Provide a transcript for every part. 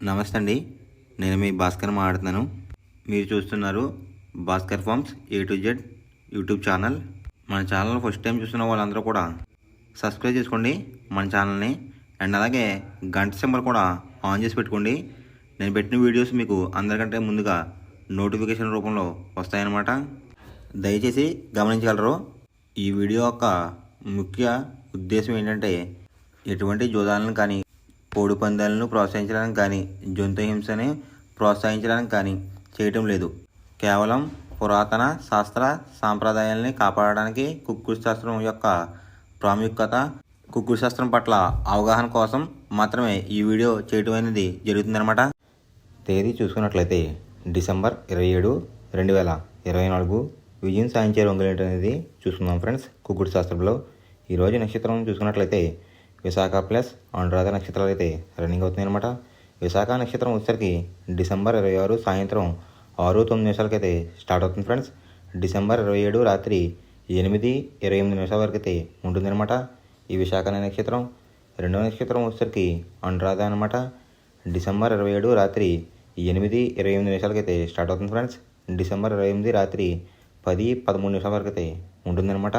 నమస్తే అండి. నేను మీ భాస్కర్ మాట్లాడుతున్నాను. మీరు చూస్తున్నారు Bhaskar farms A to Z YouTube channel. మన ఛానల్ ఫస్ట్ టైం చూస్తున్న వాళ్ళందరూ కూడా సబ్స్క్రైబ్ చేసుకోండి మన ఛానల్ని. అండ్ అలాగే గంట సింబల్ కూడా ఆన్ చేసి పెట్టుకోండి. నేను పెట్టిన వీడియోస్ మీకు అందరికంటే ముందుగా నోటిఫికేషన్ రూపంలో వస్తాయన్నమాట. దయచేసి గమనించగలరు. ఈ వీడియో యొక్క ముఖ్య ఉద్దేశం ఏంటంటే ఎటువంటి జోదాలను కానీ కోడి పందాలను ప్రోత్సహించడానికి కానీ జంతు హింసని ప్రోత్సహించడానికి కానీ చేయటం లేదు. కేవలం పురాతన శాస్త్ర సాంప్రదాయాల్ని కాపాడడానికి కుక్కుడు శాస్త్రం యొక్క ప్రాముఖ్యత, కుక్కుడు శాస్త్రం పట్ల అవగాహన కోసం మాత్రమే ఈ వీడియో చేయటం అనేది జరుగుతుందన్నమాట. తేదీ చూసుకున్నట్లయితే డిసెంబర్ 27, 2024 విజయం సాధించే రంగులు అనేది చూసుకుందాం ఫ్రెండ్స్. కుక్కుడు శాస్త్రంలో ఈరోజు నక్షత్రం చూసుకున్నట్లయితే విశాఖ ప్లస్ అనురాధ నక్షత్రాలు అయితే రన్నింగ్ అవుతున్నాయి అనమాట. విశాఖ నక్షత్రం వచ్చేసరికి డిసెంబర్ 26 సాయంత్రం 6:09 అయితే స్టార్ట్ అవుతుంది ఫ్రెండ్స్. డిసెంబర్ 27 రాత్రి 8:28 వరకు అయితే ఉంటుందన్నమాట ఈ విశాఖ నక్షత్రం. రెండవ నక్షత్రం వచ్చేసరికి అనురాధ అనమాట. డిసెంబర్ 27 రాత్రి 8:28 అయితే స్టార్ట్ అవుతుంది ఫ్రెండ్స్. డిసెంబర్ 28 రాత్రి 10:13 వరకు అయితే ఉంటుందన్నమాట.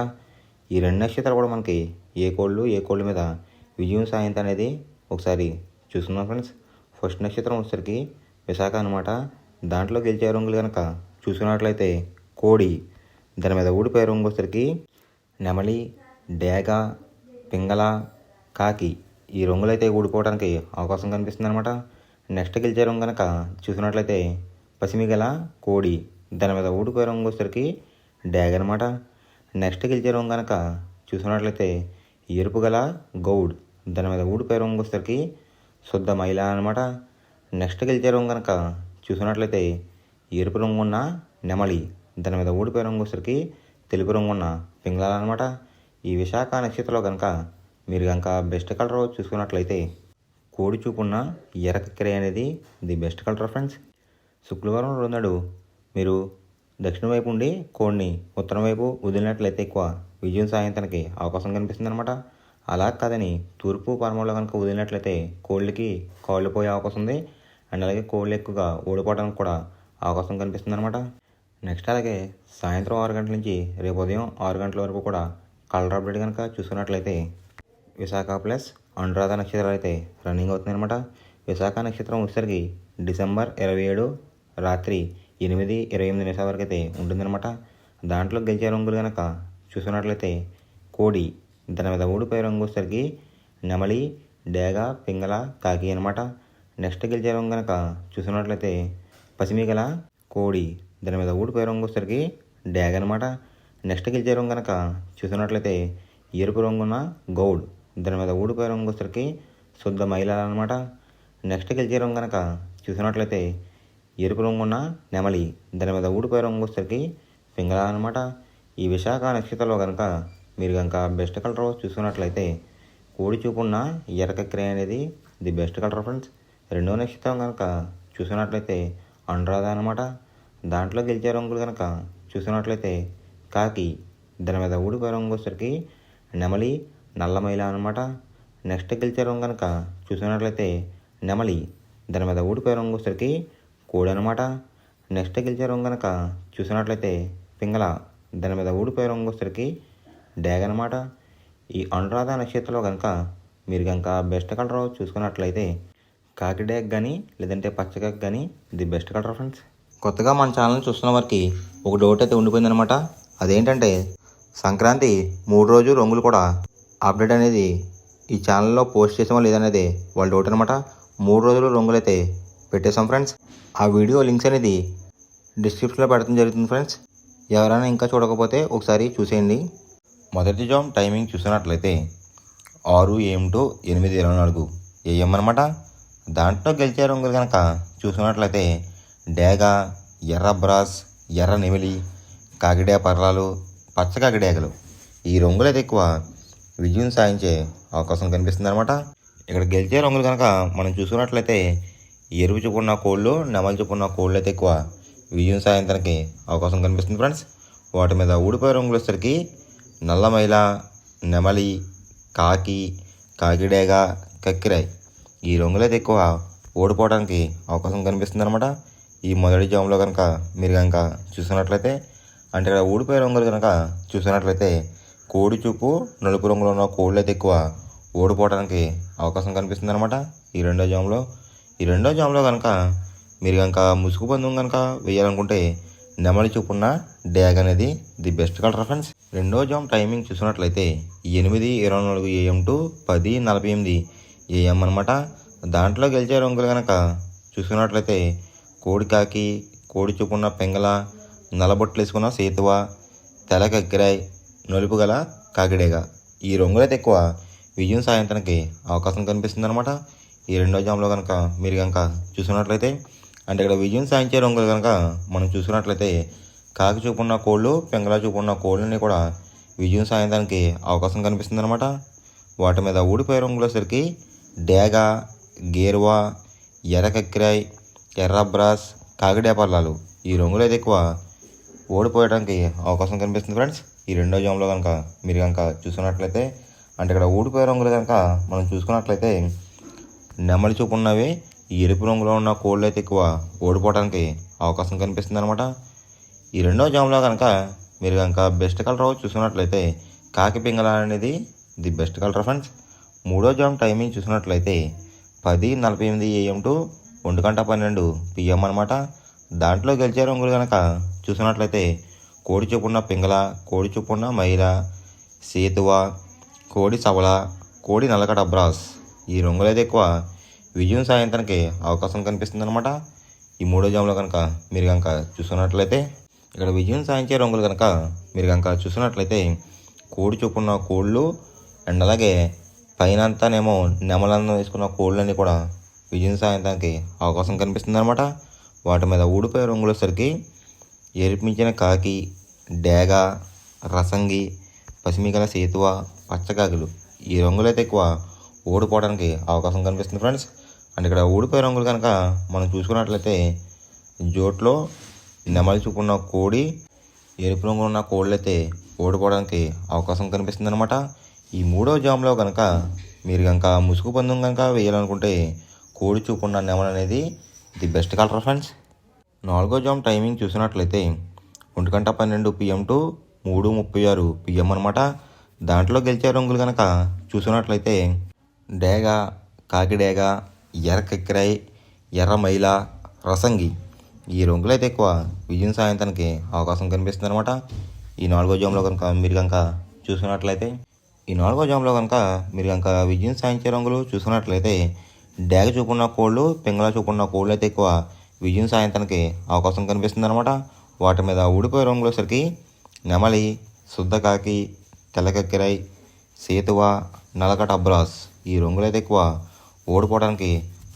ఈ రెండు నక్షత్రాలు కూడా మనకి ఏ కోళ్ళు మీద విజయం సాయంత్రం అనేది ఒకసారి చూస్తున్నాం ఫ్రెండ్స్. ఫస్ట్ నక్షత్రం వచ్చేసరికి విశాఖ అనమాట. దాంట్లో గెలిచే రంగులు కనుక చూసుకున్నట్లయితే కోడి, దాని మీద ఊడిపోయే రంగు వచ్చేసరికి నెమలి, డేగ, పింగళ, కాకి. ఈ రంగులు అయితే ఊడిపోవడానికి అవకాశం కనిపిస్తుంది అనమాట. నెక్స్ట్ గెలిచే రంగు కనుక చూసినట్లయితే పసిమిగల కోడి, దాని మీద ఊడిపోయే రంగు వచ్చేసరికి డేగ అనమాట. నెక్స్ట్ గెలిచే రంగు కనుక చూసుకున్నట్లయితే ఎరుపు గల గౌడ్, దాని మీద ఊడిపోయే రంగు వచ్చేసరికి శుద్ధ మైల అనమాట. నెక్స్ట్ గెలిచే రంగు కనుక చూసుకున్నట్లయితే ఎరుపు రంగు ఉన్న నెమలి, దాని మీద ఊడిపోయే రంగు వచ్చేసరికి తెలుపు రంగు ఉన్న పింగళ అనమాట. ఈ విశాఖ నక్షత్రంలో కనుక మీరు కనుక బెస్ట్ కలర్ చూసుకున్నట్లయితే కోడి చూపున్న ఎర్రకక్కెర అనేది ది బెస్ట్ కలర్ ఫ్రెండ్స్. శుక్రవారం రోజు మీరు దక్షిణ వైపు ఉండి కోడిని ఉత్తరం వైపు వదిలినట్లయితే ఎక్కువ విజయం సాయంత్రానికి అవకాశం కనిపిస్తుంది అనమాట. అలా కాదని తూర్పు పరమలో కనుక వదిలినట్లయితే కోళ్ళకి కాళ్ళు పోయే అవకాశం ఉంది. అండ్ అలాగే కోళ్ళు ఎక్కువగా ఓడిపోవడానికి కూడా అవకాశం కనిపిస్తుంది అనమాట. నెక్స్ట్ అలాగే సాయంత్రం 6 గంటల నుంచి రేపు ఉదయం 6 గంటల వరకు కూడా కలర్ అప్డేట్ కనుక చూసుకున్నట్లయితే విశాఖ ప్లస్ అనురాధ నక్షత్రాలు అయితే రన్నింగ్ అవుతుంది అనమాట. విశాఖ నక్షత్రం వచ్చేసరికి డిసెంబర్ 27 రాత్రి 8:28 వరకు అయితే ఉంటుందన్నమాట. దాంట్లో గెలిచే రంగులు కనుక చూసుకున్నట్లయితే కోడి, దాని మీద ఊడిపోయే రంగు వచ్చేసరికి నెమలి, డేగ, పింగళ, కాకి అనమాట. నెక్స్ట్ గెలిచే రంగు కనుక చూసుకున్నట్లయితే పసిమిగల కోడి, దాని మీద ఊడిపోయే రంగు వచ్చేసరికి డేగ అనమాట. నెక్స్ట్ గెలిచే రంగు కనుక చూసుకున్నట్లయితే ఎరుపు రంగున్న గౌడ్, దాని మీద ఊడిపోయే రంగు వచ్చేసరికి శుద్ధ మైల అనమాట. నెక్స్ట్ గెలిచే రంగు కనుక చూసుకున్నట్లయితే ఎరుపు రంగున్న నెమలి, దాని మీద ఊడిపోయే రంగు వచ్చేసరికి పింగళ అనమాట. ఈ విశాఖ నక్షత్రంలో కనుక మీరు కనుక బెస్ట్ కలర్ చూసుకున్నట్లయితే కోడి చూపున్న ఎర్రకక్కెర అనేది ది బెస్ట్ కలర్ ఫ్రెండ్స్. రెండో నక్షత్రం కనుక చూసుకున్నట్లయితే అనురాధ అనమాట. దాంట్లో గెలిచే రంగులు కనుక చూసుకున్నట్లయితే కాకి, దాని మీద ఊడిపోయే రంగు వచ్చేసరికి నెమలి, నల్లమైల అనమాట. నెక్స్ట్ గెలిచే రంగు కనుక చూసుకున్నట్లయితే నెమలి, దాని మీద ఊడిపోయే రంగు వచ్చేసరికి కోడి అనమాట. నెక్స్ట్ గెలిచే రంగు కనుక చూసినట్లయితే పింగళ, దాని మీద ఊడిపోయే రంగు వచ్చేసరికి డేగ అనమాట. ఈ అనురాధ నక్షత్రంలో కనుక మీరు కనుక బెస్ట్ కలర్ చూసుకున్నట్లయితే కాకి డేగ కానీ లేదంటే పచ్చకాకి కానీ ది బెస్ట్ కలర్ ఫ్రెండ్స్. కొత్తగా మన ఛానల్ చూస్తున్న వారికి ఒక డౌట్ అయితే ఉండిపోయిందనమాట. అదేంటంటే సంక్రాంతి 3 రోజు రంగులు కూడా అప్డేట్ అనేది ఈ ఛానల్లో పోస్ట్ చేసామో లేదనేది వాళ్ళ డౌట్ అనమాట. 3 రోజులు రంగులు అయితే పెట్టేసాం ఫ్రెండ్స్. ఆ వీడియో లింక్స్ అనేది డిస్క్రిప్షన్లో పెడతాం జరుగుతుంది ఫ్రెండ్స్. ఎవరైనా ఇంకా చూడకపోతే ఒకసారి చూసేయండి. మొదటి జామ్ టైమింగ్ చూసినట్లయితే 6 AM to 8:24 AM అనమాట. దాంట్లో గెలిచే రంగులు కనుక చూసుకున్నట్లయితే డేగ, ఎర్ర బ్రాస్, ఎర్ర నెమిలి, కాకిడే పర్రాలు, పచ్చ కాకిడేగలు. ఈ రంగులు అయితే ఎక్కువ విజయం సాధించే అవకాశం కనిపిస్తుంది అనమాట. ఇక్కడ గెలిచే రంగులు కనుక మనం చూసుకున్నట్లయితే ఎరుపు చూపున్న కోళ్ళు, నెమలి చూపున్న కోళ్ళు అయితే ఎక్కువ విజయం సాయంత్రానికి అవకాశం కనిపిస్తుంది ఫ్రెండ్స్. వాటి మీద ఊడిపోయే రంగులు వచ్చేసరికి నల్లమైల, నెమలి, కాకి, కాకిడేగ, కక్కిరాయ్. ఈ రంగులైతే ఎక్కువ ఓడిపోవడానికి అవకాశం కనిపిస్తుంది అనమాట. ఈ మొదటి జామ్లో కనుక మీరు కనుక చూసినట్లయితే అంటే ఇక్కడ ఊడిపోయే రంగులు కనుక చూసినట్లయితే కోడి చూపు నలుపు రంగులో ఉన్న కోళ్ళు అయితే ఎక్కువ ఓడిపోవడానికి అవకాశం కనిపిస్తుంది అనమాట. ఈ రెండో జామ్లో కనుక మీరు కనుక ముసుగు పందెం కనుక వేయాలనుకుంటే నెమలి చూపున్న డ్యాగ్ అనేది ది బెస్ట్ కలర్ ఫ్రెండ్స్. రెండో జామ్ టైమింగ్ చూసినట్లయితే 8:24 AM టు 10:48 AM అనమాట. దాంట్లో గెలిచే రంగులు కనుక చూసుకున్నట్లయితే కోడి కాకి, కోడి చూపున్న పెంగళ, నల్లబొట్లు వేసుకున్న సేతువ, తెలకగ్గిరాయ్, నలుపు గల కాకిడేగ. ఈ రంగులైతే ఎక్కువ విజయం సాధించడానికి అవకాశం కనిపిస్తుంది అనమాట. ఈ రెండో జామ్లో కనుక మీరు కనుక చూసుకున్నట్లయితే అంటే ఇక్కడ విజయం సాధించే రంగులు కనుక మనం చూసుకున్నట్లయితే కాకి చూపున్న కోళ్ళు, పెంగళ చూపున్న కోళ్ళని కూడా విజయం సాధించడానికి అవకాశం కనిపిస్తుంది అనమాట. వాటి మీద ఊడిపోయే రంగులసరికి డేగ, గేరువా, ఎర్రకక్కిరాయ్, ఎర్ర బ్రాస్, కాకిడేపర్లాలు. ఈ రంగులు అయితే ఎక్కువ ఓడిపోయడానికి అవకాశం కనిపిస్తుంది ఫ్రెండ్స్. ఈ రెండో జామ్లో కనుక మీరు కనుక చూసుకున్నట్లయితే అంటే ఇక్కడ ఊడిపోయే రంగులు కనుక మనం చూసుకున్నట్లయితే నెమలి చూపు ఉన్నవి ఎరుపు రంగులో ఉన్న కోళ్ళు అయితే ఎక్కువ ఓడిపోవడానికి అవకాశం కనిపిస్తుంది అనమాట. ఈ రెండో జామ్లో కనుక మీరు కనుక బెస్ట్ కలర్ చూసుకున్నట్లయితే కాకి పింగళ అనేది ది బెస్ట్ కలర్ ఫ్రెండ్స్. మూడో జామ్ టైమింగ్ చూసినట్లయితే 10:48 AM టు 1:12 PM అనమాట. దాంట్లో గెలిచే రంగులు కనుక చూసినట్లయితే కోడి చూపున్న పింగళ, కోడి చూపున్న మైల, సేతువ, కోడి సవల, కోడి నల్లకడ బ్రాస్. ఈ రంగులు అయితే ఎక్కువ విజయం సాధించడానికి అవకాశం కనిపిస్తుంది అనమాట. ఈ మూడో జామ్లో కనుక మీరు కనుక చూసుకున్నట్లయితే ఇక్కడ విజయం సాధించే రంగులు కనుక మీరు కనుక చూసుకున్నట్లయితే కోడి చూపున్న కోళ్ళు అండ్ అలాగే పైన అంతానేమో నెమలను వేసుకున్న కోళ్ళని కూడా విజయం సాధించడానికి అవకాశం కనిపిస్తుంది అనమాట. వాటి మీద ఊడిపోయే రంగులు వచ్చేసరికి ఎరిపించిన కాకి, డేగ, రసంగి, పసిమిగల సేతువ, పచ్చకాకులు. ఈ రంగులు అయితే ఎక్కువ ఓడిపోవడానికి అవకాశం కనిపిస్తుంది ఫ్రెండ్స్. అంటే ఇక్కడ ఊడిపోయే రంగులు కనుక మనం చూసుకున్నట్లయితే జోట్లో నెమలి చూపున్న కోడి, ఎరుపు రంగులో ఉన్న కోళ్ళు అయితే ఓడిపోవడానికి అవకాశం కనిపిస్తుంది అనమాట. ఈ మూడో జామ్లో కనుక మీరు కనుక ముసుగు పందెం కనుక వేయాలనుకుంటే కోడి చూపున్న నెమలి అనేది ది బెస్ట్ కలర్ ఫ్రెండ్స్. నాలుగో జామ్ టైమింగ్ చూసినట్లయితే 1:12 PM టు 3:36 PM అనమాట. దాంట్లో గెలిచే రంగులు కనుక చూసినట్లయితే డేగ, కాకిడేగ, ఎర్రకెక్కిరాయ్, ఎర్ర మైల, రసంగి. ఈ రంగులు అయితే ఎక్కువ విజయం సాధించడానికి అవకాశం కనిపిస్తుంది అనమాట. ఈ నాలుగో జామ్లో కనుక మీరు కనుక చూసుకున్నట్లయితే విజయం సాధించే రంగులు చూసుకున్నట్లయితే డేగ చూపున్న కోళ్ళు, పింగళ చూపున్న కోళ్ళు అయితే ఎక్కువ విజయం సాధించడానికి అవకాశం కనిపిస్తుంది అనమాట. వాటి మీద ఊడిపోయే రంగులు వచ్చరికి నెమలి, శుద్ధకాకి, తెల్లకక్కిరాయ్, సేతువ, నల్లకట బ్రాస్. ఈ రంగులు అయితే ఎక్కువ ఓడిపోవడానికి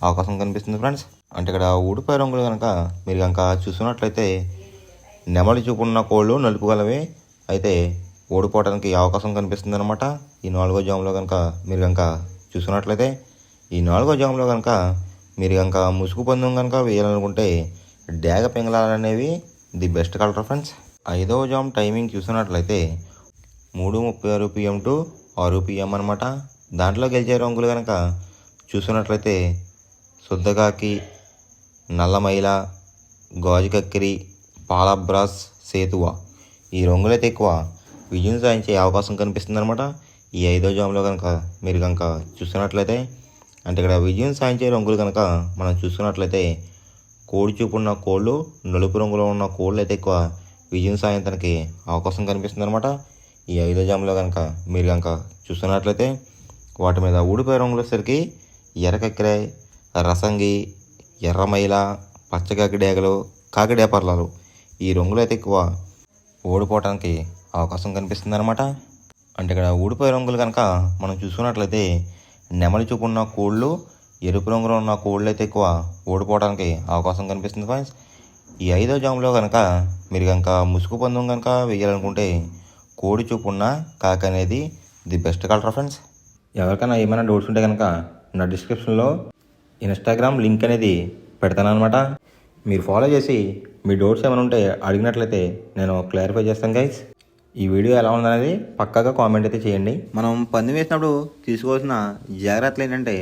అవకాశం కనిపిస్తుంది ఫ్రెండ్స్. అంటే ఇక్కడ ఊడిపోయే రంగులు కనుక మీరు కనుక చూసుకున్నట్లయితే నెమలి చూపున్న కోళ్ళు నలుపు గలవి అయితే ఓడిపోవడానికి అవకాశం కనిపిస్తుంది అనమాట. ఈ నాలుగో జామ్లో కనుక మీరు కనుక చూసుకున్నట్లయితే మీరు కనుక ముసుగు పందెం కనుక వేయాలనుకుంటే డేగ పింగళాలు అనేవి ది బెస్ట్ కలర్ ఫ్రెండ్స్. ఐదవ జామ్ టైమింగ్ చూసినట్లయితే 3:36 PM టు 6 PM అనమాట. దాంట్లో గెలిచే రంగులు కనుక చూసినట్లయితే శుద్ధకాకి, నల్లమైల, గాజు కక్కిరి, పాలబ్రాస్, సేతువ. ఈ రంగులైతే ఎక్కువ విజయం సాధించే అవకాశం కనిపిస్తుంది అనమాట. ఈ ఐదో జామ్లో కనుక మీరు కనుక చూస్తున్నట్లయితే అంటే ఇక్కడ విజయం సాధించే రంగులు కనుక మనం చూసుకున్నట్లయితే కోడి చూపున్న కోళ్ళు, నలుపు రంగులో ఉన్న కోళ్ళు అయితే ఎక్కువ విజయం సాధించడానికి అవకాశం కనిపిస్తుంది అనమాట. ఈ ఐదో జామ్లో కనుక మీరు కనుక చూస్తున్నట్లయితే వాటి మీద ఊడిపోయే రంగులు వచ్చేసరికి ఎర్రకక్కిరాయ్, రసంగి, ఎర్రమైల, పచ్చకాకిడేగలు, కాకిడేపర్లాలు. ఈ రంగులు అయితే ఎక్కువ ఓడిపోవడానికి అవకాశం కనిపిస్తుంది అనమాట. అంటే ఇక్కడ ఊడిపోయే రంగులు కనుక మనం చూసుకున్నట్లయితే నెమలి చూపున్న కోళ్ళు, ఎరుపు రంగులో ఉన్న కోళ్ళు అయితే ఎక్కువ ఓడిపోవడానికి అవకాశం కనిపిస్తుంది ఫ్రెండ్స్. ఈ ఐదో జామ్లో కనుక మీరు కనుక ముసుగు పందెం కనుక వేయాలనుకుంటే కోడి చూపున్న కాకి అనేది ది బెస్ట్ కలర్ ఫ్రెండ్స్. ఎవరికైనా ఏమైనా డౌట్స్ ఉంటే కనుక నా డిస్క్రిప్షన్లో ఇన్స్టాగ్రామ్ లింక్ అనేది పెడతాను అనమాట. మీరు ఫాలో చేసి మీ డౌట్స్ ఏమైనా ఉంటే అడిగినట్లయితే నేను క్లారిఫై చేస్తాను గైస్. ఈ వీడియో ఎలా ఉందనేది పక్కాగా కామెంట్ అయితే చేయండి. మనం పందెం వేసినప్పుడు తీసుకోవాల్సిన జాగ్రత్తలు ఏంటంటే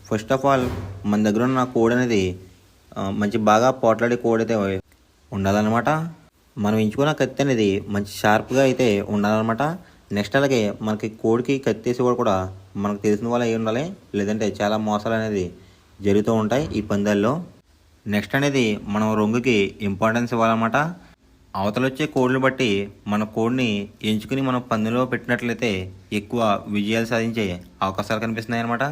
ఫస్ట్ ఆఫ్ ఆల్ మన దగ్గర ఉన్న కోడ్ అనేది మంచి బాగా పోట్లాడే కోడ్ అయితే ఉండాలన్నమాట. మనం ఎంచుకున్న కత్తి అనేది మంచి షార్ప్గా అయితే ఉండాలన్నమాట. నెక్స్ట్ అలాగే మనకి కోడికి కత్తి వేసేవాడు కూడా మనకు తెలిసిన వాళ్ళు అయి ఉండాలి, లేదంటే చాలా మోసాలు అనేది జరుగుతూ ఉంటాయి ఈ పందాల్లో. నెక్స్ట్ అనేది మనం రంగుకి ఇంపార్టెన్స్ ఇవ్వాలన్నమాట. అవతల వచ్చే కోడ్లు బట్టి మన కోడ్ని ఎంచుకుని మనం పందెంలో పెట్టినట్లయితే ఎక్కువ విజయాలు సాధించే అవకాశాలు కనిపిస్తున్నాయి అన్నమాట.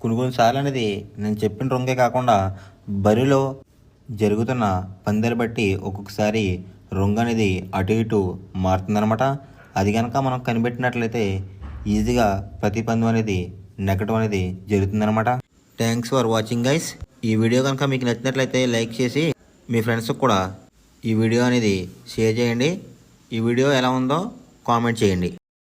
కొన్నిసార్లు అనేది నేను చెప్పిన రంగే కాకుండా బరిలో జరుగుతున్న పందాలు బట్టి ఒక్కొక్కసారి రంగు అనేది అటు ఇటు మారుతుందన్నమాట. అది కనుక మనం కనిపెట్టినట్లయితే ఈజీగా ప్రతి పందెం అనేది నెగ్గడం అనేది జరుగుతుందన్నమాట. Thanks for watching guys. ఈ వీడియో కనుక మీకు నచ్చినట్లయితే లైక్ చేసి మీ ఫ్రెండ్స్కి కూడా ఈ వీడియో అనేది షేర్ చేయండి. ఈ వీడియో ఎలా ఉందో కామెంట్ చేయండి.